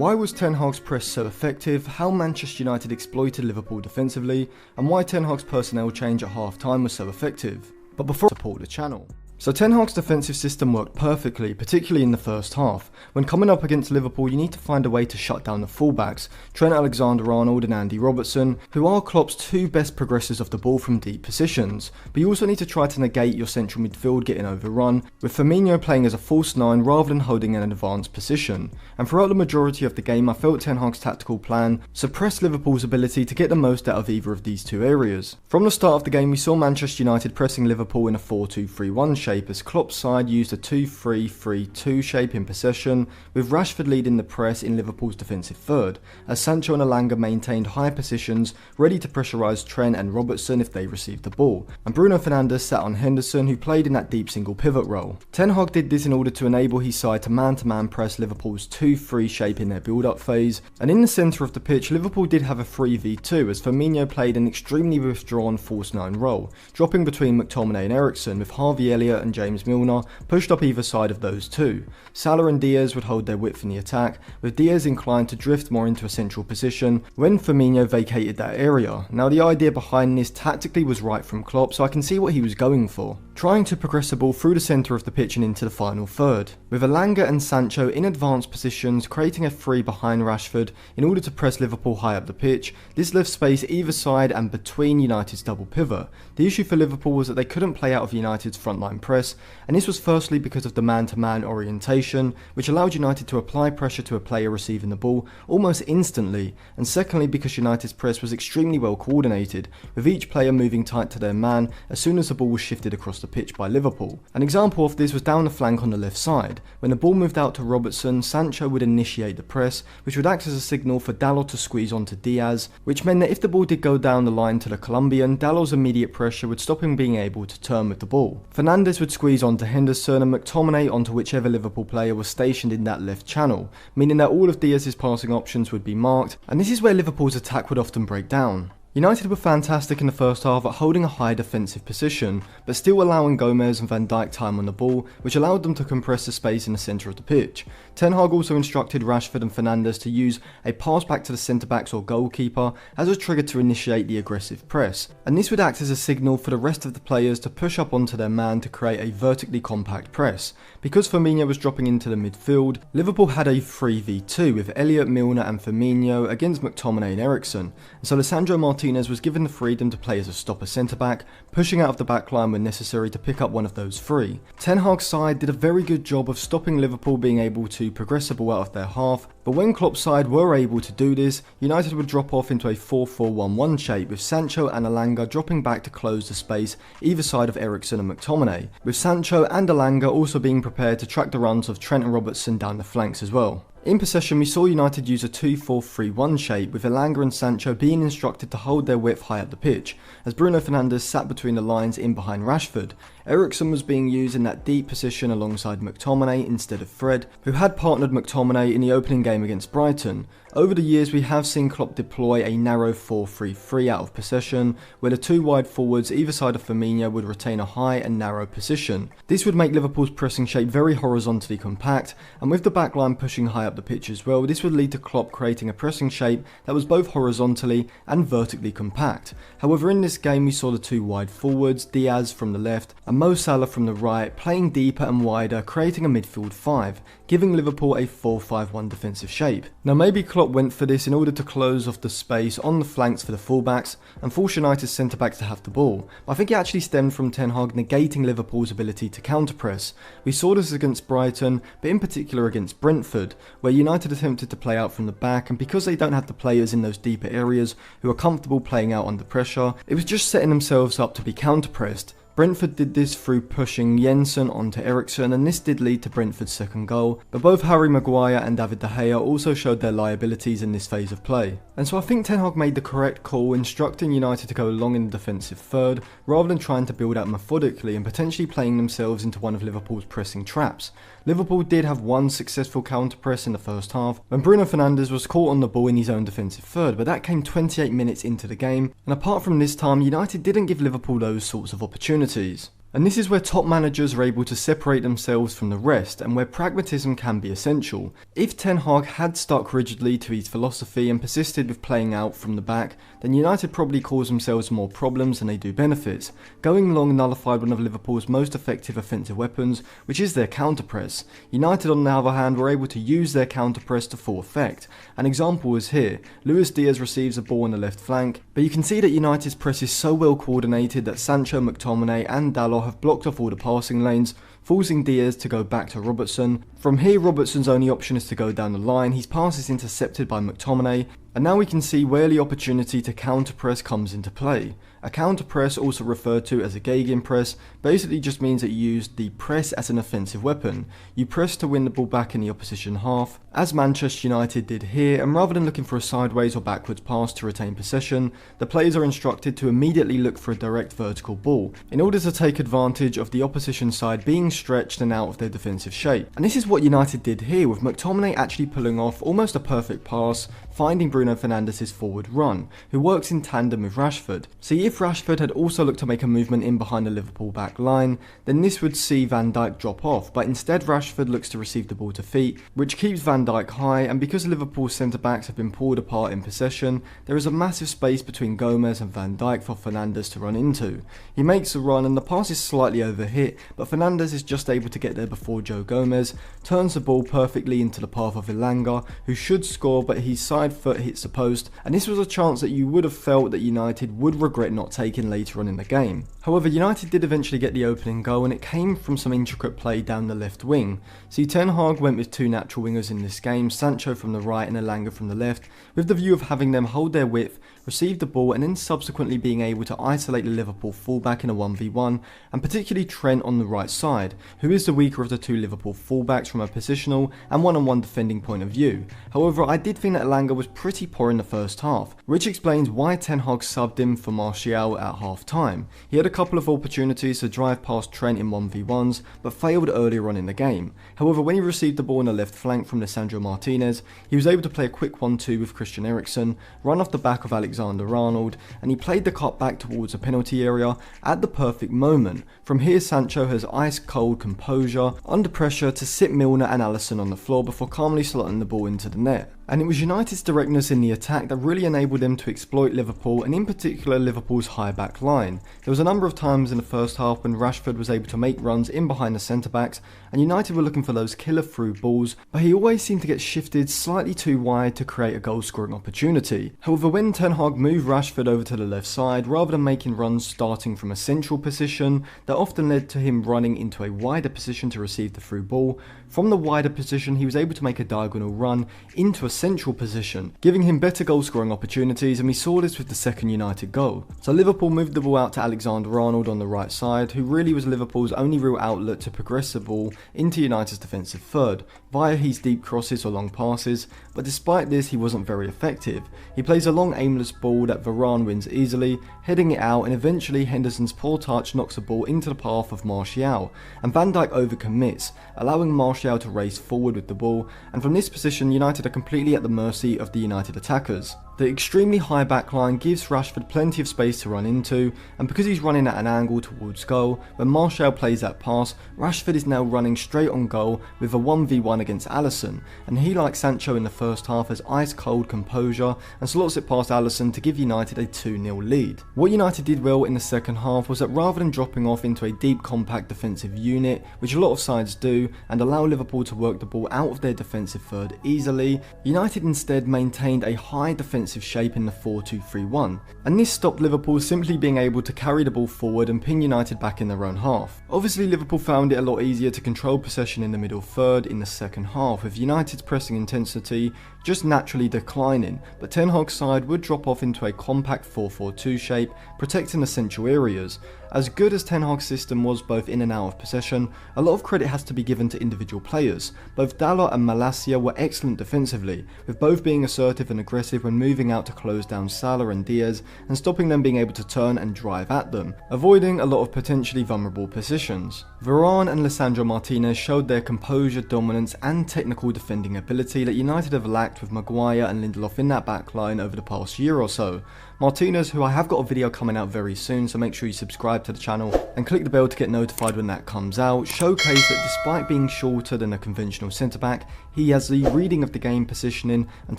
Why was Ten Hag's press so effective, how Manchester United exploited Liverpool defensively, and why Ten Hag's personnel change at half-time was so effective. But before I support the channel. So Ten Hag's defensive system worked perfectly, particularly in the first half. When coming up against Liverpool, you need to find a way to shut down the fullbacks, Trent Alexander-Arnold and Andy Robertson, who are Klopp's two best progressors of the ball from deep positions. But you also need to try to negate your central midfield getting overrun, with Firmino playing as a false 9 rather than holding an advanced position. And throughout the majority of the game, I felt Ten Hag's tactical plan suppressed Liverpool's ability to get the most out of either of these two areas. From the start of the game, we saw Manchester United pressing Liverpool in a 4-2-3-1 shape, as Klopp's side used a 2-3-3-2 shape in possession, with Rashford leading the press in Liverpool's defensive third, as Sancho and Elanga maintained high positions, ready to pressurise Trent and Robertson if they received the ball, and Bruno Fernandes sat on Henderson, who played in that deep single pivot role. Ten Hag did this in order to enable his side to man-to-man press Liverpool's 2-3 shape in their build-up phase, and in the centre of the pitch, Liverpool did have a 3v2, as Firmino played an extremely withdrawn false 9 role, dropping between McTominay and Eriksen, with Harvey Elliott and James Milner pushed up either side of those two. Salah and Diaz would hold their width in the attack, with Diaz inclined to drift more into a central position when Firmino vacated that area. Now the idea behind this tactically was right from Klopp, so I can see what he was going for, trying to progress the ball through the centre of the pitch and into the final third, with Elanga and Sancho in advanced positions creating a 3 behind Rashford in order to press Liverpool high up the pitch. This left space either side and between United's double pivot. The issue for Liverpool was that they couldn't play out of United's frontline press, and this was firstly because of the man-to-man orientation, which allowed United to apply pressure to a player receiving the ball almost instantly, and secondly because United's press was extremely well coordinated, with each player moving tight to their man as soon as the ball was shifted across the pitch by Liverpool. An example of this was down the flank on the left side. When the ball moved out to Robertson, Sancho would initiate the press, which would act as a signal for Dalot to squeeze onto Diaz, which meant that if the ball did go down the line to the Colombian, Dalot's immediate pressure would stop him being able to turn with the ball. Fernandes would squeeze onto Henderson and McTominay onto whichever Liverpool player was stationed in that left channel, meaning that all of Diaz's passing options would be marked, and this is where Liverpool's attack would often break down. United were fantastic in the first half at holding a high defensive position, but still allowing Gomez and Van Dijk time on the ball, which allowed them to compress the space in the centre of the pitch. Ten Hag also instructed Rashford and Fernandes to use a pass back to the centre-backs or goalkeeper as a trigger to initiate the aggressive press, and this would act as a signal for the rest of the players to push up onto their man to create a vertically compact press. Because Firmino was dropping into the midfield, Liverpool had a 3v2 with Elliott, Milner and Firmino against McTominay and Eriksen, and so Lisandro Martinez was given the freedom to play as a stopper centre-back, pushing out of the back line when necessary to pick up one of those three. Ten Hag's side did a very good job of stopping Liverpool being able to progress the ball out of their half, but when Klopp's side were able to do this, United would drop off into a 4-4-1-1 shape, with Sancho and Elanga dropping back to close the space either side of Eriksen and McTominay, with Sancho and Elanga also being prepared to track the runs of Trent and Robertson down the flanks as well. In possession, we saw United use a 2-4-3-1 shape, with Elanga and Sancho being instructed to hold their width high up the pitch, as Bruno Fernandes sat between the lines in behind Rashford. Eriksen was being used in that deep position alongside McTominay instead of Fred, who had partnered McTominay in the opening game against Brighton. Over the years, we have seen Klopp deploy a narrow 4-3-3 out of possession, where the two wide forwards either side of Firmino would retain a high and narrow position. This would make Liverpool's pressing shape very horizontally compact, and with the backline pushing high up the pitch as well, this would lead to Klopp creating a pressing shape that was both horizontally and vertically compact. However, in this game we saw the two wide forwards, Diaz from the left and Mo Salah from the right, playing deeper and wider, creating a midfield 5, giving Liverpool a 4-5-1 defensive shape. Now maybe Klopp went for this in order to close off the space on the flanks for the fullbacks and force United's centre-backs to have the ball, but I think it actually stemmed from Ten Hag negating Liverpool's ability to counter-press. We saw this against Brighton, but in particular against Brentford, where United attempted to play out from the back, and because they don't have the players in those deeper areas who are comfortable playing out under pressure, it was just setting themselves up to be counter-pressed. Brentford did this through pushing Jensen onto Eriksen, and this did lead to Brentford's second goal, but both Harry Maguire and David De Gea also showed their liabilities in this phase of play. And so I think Ten Hag made the correct call, instructing United to go long in the defensive third, rather than trying to build out methodically and potentially playing themselves into one of Liverpool's pressing traps. Liverpool did have one successful counter-press in the first half, when Bruno Fernandes was caught on the ball in his own defensive third, but that came 28 minutes into the game, and apart from this time, United didn't give Liverpool those sorts of opportunities. And this is where top managers are able to separate themselves from the rest and where pragmatism can be essential. If Ten Hag had stuck rigidly to his philosophy and persisted with playing out from the back, then United probably cause themselves more problems than they do benefits. Going long nullified one of Liverpool's most effective offensive weapons, which is their counter-press. United on the other hand were able to use their counter-press to full effect. An example is here. Luis Diaz receives a ball on the left flank, but you can see that United's press is so well coordinated that Sancho, McTominay and Dalot have blocked off all the passing lanes, forcing Diaz to go back to Robertson. From here, Robertson's only option is to go down the line. His pass is intercepted by McTominay, and now we can see where the opportunity to counter-press comes into play. A counter-press, also referred to as a gegenpress, basically just means that you use the press as an offensive weapon. You press to win the ball back in the opposition half, as Manchester United did here, and rather than looking for a sideways or backwards pass to retain possession, the players are instructed to immediately look for a direct vertical ball, in order to take advantage of the opposition side being stretched and out of their defensive shape. And this is what United did here, with McTominay actually pulling off almost a perfect pass, finding Bruno Fernandes' forward run, who works in tandem with Rashford. See, if Rashford had also looked to make a movement in behind the Liverpool back line, then this would see Van Dijk drop off, but instead Rashford looks to receive the ball to feet, which keeps Van Dijk high, and because Liverpool's centre-backs have been pulled apart in possession, there is a massive space between Gomez and Van Dijk for Fernandes to run into. He makes a run and the pass is slightly overhit, but Fernandes is just able to get there before Joe Gomez, turns the ball perfectly into the path of Elanga, who should score, but his side foot hits the post, and this was a chance that you would have felt that United would regret not taking later on in the game. However, United did eventually get the opening goal, and it came from some intricate play down the left wing. See, Ten Hag went with two natural wingers in this game, Sancho from the right and Elanga from the left, with the view of having them hold their width, receive the ball, and then subsequently being able to isolate the Liverpool fullback in a 1v1, and particularly Trent on the right side, who is the weaker of the two Liverpool fullbacks from a positional and one-on-one defending point of view. However, I did think that Elanga was pretty poor in the first half, which explains why Ten Hag subbed him for Martial at half time. He had a couple of opportunities to drive past Trent in 1v1s, but failed earlier on in the game. However, when he received the ball on the left flank from Lisandro Martinez, he was able to play a quick 1-2 with Christian Eriksen, run off the back of Alexander-Arnold, and he played the cut back towards the penalty area at the perfect moment. From here, Sancho has ice-cold composure under pressure to sit Milner and Alisson on the floor before calmly slotting the ball into the net. And it was United's directness in the attack that really enabled them to exploit Liverpool, and in particular Liverpool's high back line. There was a number of times in the first half when Rashford was able to make runs in behind the centre-backs, and United were looking for those killer through balls, but he always seemed to get shifted slightly too wide to create a goal-scoring opportunity. However, when Ten Hag moved Rashford over to the left side, rather than making runs starting from a central position, that often led to him running into a wider position to receive the through ball. From the wider position, he was able to make a diagonal run into a central position, giving him better goal scoring opportunities, and we saw this with the second United goal. So Liverpool moved the ball out to Alexander-Arnold on the right side, who really was Liverpool's only real outlet to progress the ball into United's defensive third, via his deep crosses or long passes, but despite this he wasn't very effective. He plays a long aimless ball that Varane wins easily, heading it out, and eventually Henderson's poor touch knocks the ball into the path of Martial, and Van Dijk overcommits, allowing Martial to race forward with the ball, and from this position United are completely at the mercy of the United attackers. The extremely high backline gives Rashford plenty of space to run into, and because he's running at an angle towards goal, when Martial plays that pass, Rashford is now running straight on goal with a 1v1 against Alisson, and he, like Sancho in the first half, has ice-cold composure and slots it past Alisson to give United a 2-0 lead. What United did well in the second half was that rather than dropping off into a deep compact defensive unit, which a lot of sides do, and allow Liverpool to work the ball out of their defensive third easily, United instead maintained a high defensive shape in the 4-2-3-1, and this stopped Liverpool simply being able to carry the ball forward and pin United back in their own half. Obviously Liverpool found it a lot easier to control possession in the middle third in the second half, with United's pressing intensity just naturally declining, but Ten Hag's side would drop off into a compact 4-4-2 shape, protecting the central areas. As good as Ten Hag's system was both in and out of possession, a lot of credit has to be given to individual players. Both Dalot and Malacia were excellent defensively, with both being assertive and aggressive when moving out to close down Salah and Diaz, and stopping them being able to turn and drive at them, avoiding a lot of potentially vulnerable positions. Varane and Lisandro Martinez showed their composure, dominance and technical defending ability that United have lacked with Maguire and Lindelof in that backline over the past year or so. Martinez, who I have got a video coming out very soon, so make sure you subscribe subscribe to the channel and click the bell to get notified when that comes out, showcase that despite being shorter than a conventional centre-back, he has the reading of the game, positioning and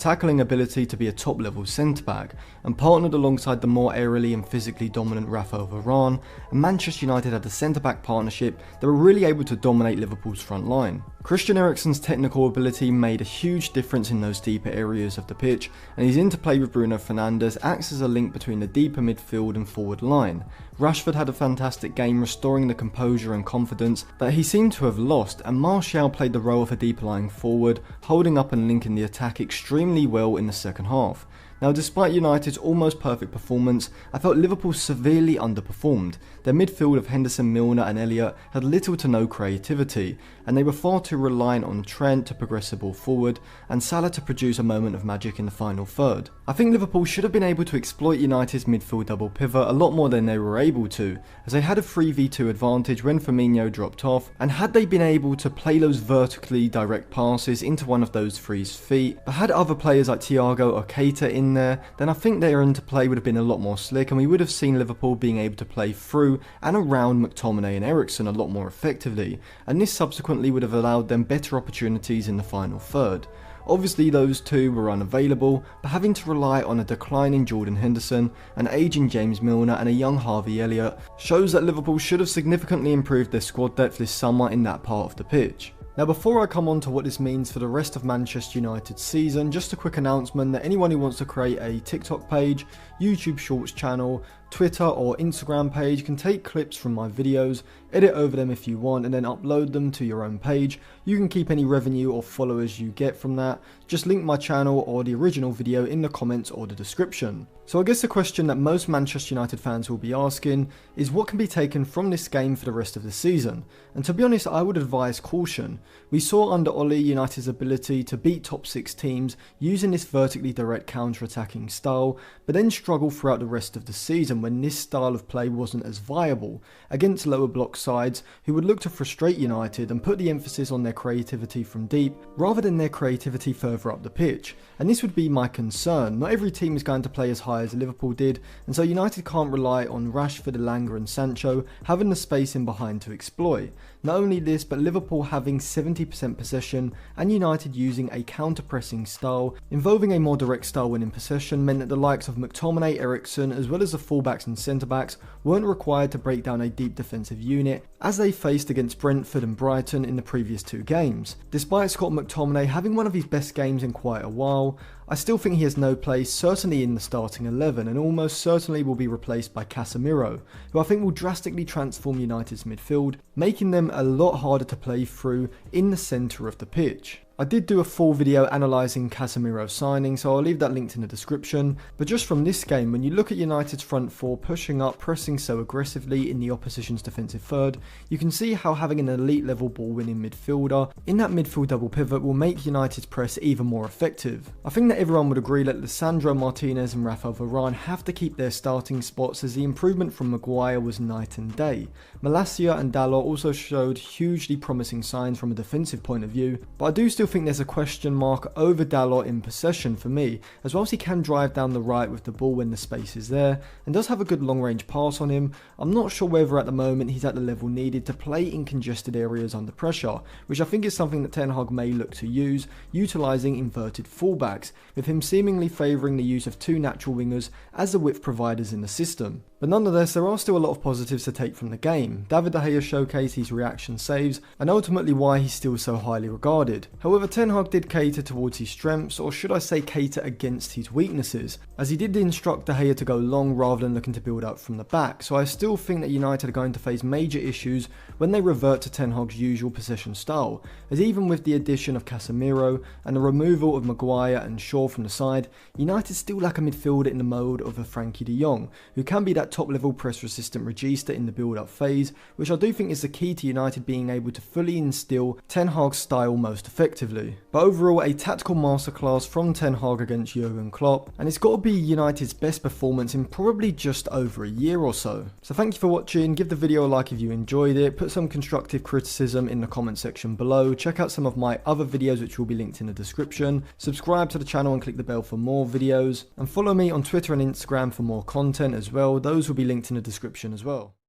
tackling ability to be a top level centre-back, and partnered alongside the more aerially and physically dominant Rafael Varane, and Manchester United had a centre-back partnership that were really able to dominate Liverpool's front line. Christian Eriksen's technical ability made a huge difference in those deeper areas of the pitch, and his interplay with Bruno Fernandes acts as a link between the deeper midfield and forward line. Rashford had a fantastic game, restoring the composure and confidence that he seemed to have lost, and Martial played the role of a deeper lying forward, holding up and linking the attack extremely well in the second half. Now, despite United's almost perfect performance, I felt Liverpool severely underperformed. Their midfield of Henderson, Milner and Elliott had little to no creativity, and they were far too reliant on Trent to progress the ball forward and Salah to produce a moment of magic in the final third. I think Liverpool should have been able to exploit United's midfield double pivot a lot more than they were able to, as they had a 3v2 advantage when Firmino dropped off, and had they been able to play those vertically direct passes into one of those three's feet, but had other players like Thiago or Keita in there, then I think their interplay would have been a lot more slick, and we would have seen Liverpool being able to play through and around McTominay and Eriksen a lot more effectively, and this subsequently would have allowed them better opportunities in the final third. Obviously those two were unavailable, but having to rely on a declining Jordan Henderson, an aging James Milner and a young Harvey Elliott shows that Liverpool should have significantly improved their squad depth this summer in that part of the pitch. Now, before I come on to what this means for the rest of Manchester United's season, just a quick announcement that anyone who wants to create a TikTok page, YouTube Shorts channel, Twitter or Instagram page can take clips from my videos, edit over them if you want, and then upload them to your own page. You can keep any revenue or followers you get from that. Just link my channel or the original video in the comments or the description. So I guess the question that most Manchester United fans will be asking is what can be taken from this game for the rest of the season? And to be honest, I would advise caution. We saw under Ole United's ability to beat top 6 teams using this vertically direct counter-attacking style, but then struggle throughout the rest of the season when this style of play wasn't as viable against lower block sides who would look to frustrate United and put the emphasis on their creativity from deep rather than their creativity further up the pitch. And this would be my concern. Not every team is going to play as high as Liverpool did, and so United can't rely on Rashford, Elanga and Sancho having the space in behind to exploit. Not only this, but Liverpool having 70% possession and United using a counter-pressing style involving a more direct style when in possession meant that the likes of McTominay, Eriksen as well as the fullbacks and centre-backs weren't required to break down a deep defensive unit as they faced against Brentford and Brighton in the previous 2 games. Despite Scott McTominay having one of his best games in quite a while, I still think he has no place, certainly in the starting 11, and almost certainly will be replaced by Casemiro, who I think will drastically transform United's midfield, making them a lot harder to play through in the centre of the pitch. I did do a full video analysing Casemiro's signing, so I'll leave that linked in the description, but just from this game, when you look at United's front four pushing up, pressing so aggressively in the opposition's defensive third, you can see how having an elite level ball winning midfielder in that midfield double pivot will make United's press even more effective. I think that everyone would agree that Lisandro Martinez and Rafael Varane have to keep their starting spots, as the improvement from Maguire was night and day. Malacia and Dalot also showed hugely promising signs from a defensive point of view, but I do still think there's a question mark over Dalot in possession for me, as whilst he can drive down the right with the ball when the space is there and does have a good long range pass on him, I'm not sure whether at the moment he's at the level needed to play in congested areas under pressure, which I think is something that Ten Hag may look to use, utilising inverted fullbacks, with him seemingly favouring the use of 2 natural wingers as the width providers in the system. But nonetheless, there are still a lot of positives to take from the game. David De Gea showcased his reaction saves and ultimately why he's still so highly regarded. However, Ten Hag did cater towards his strengths, or should I say cater against his weaknesses, as he did instruct De Gea to go long rather than looking to build up from the back, so I still think that United are going to face major issues when they revert to Ten Hag's usual possession style, as even with the addition of Casemiro and the removal of Maguire and Shaw from the side, United still lack a midfielder in the mode of a Frankie de Jong, who can be that top level press resistant regista in the build up phase, which I do think is the key to United being able to fully instill Ten Hag's style most effectively. But overall, a tactical masterclass from Ten Hag against Jurgen Klopp, and it's got to be United's best performance in probably just over a year or so. So thank you for watching, give the video a like if you enjoyed it, put some constructive criticism in the comment section below, check out some of my other videos which will be linked in the description, subscribe to the channel and click the bell for more videos, and follow me on Twitter and Instagram for more content as well, those will be linked in the description as well.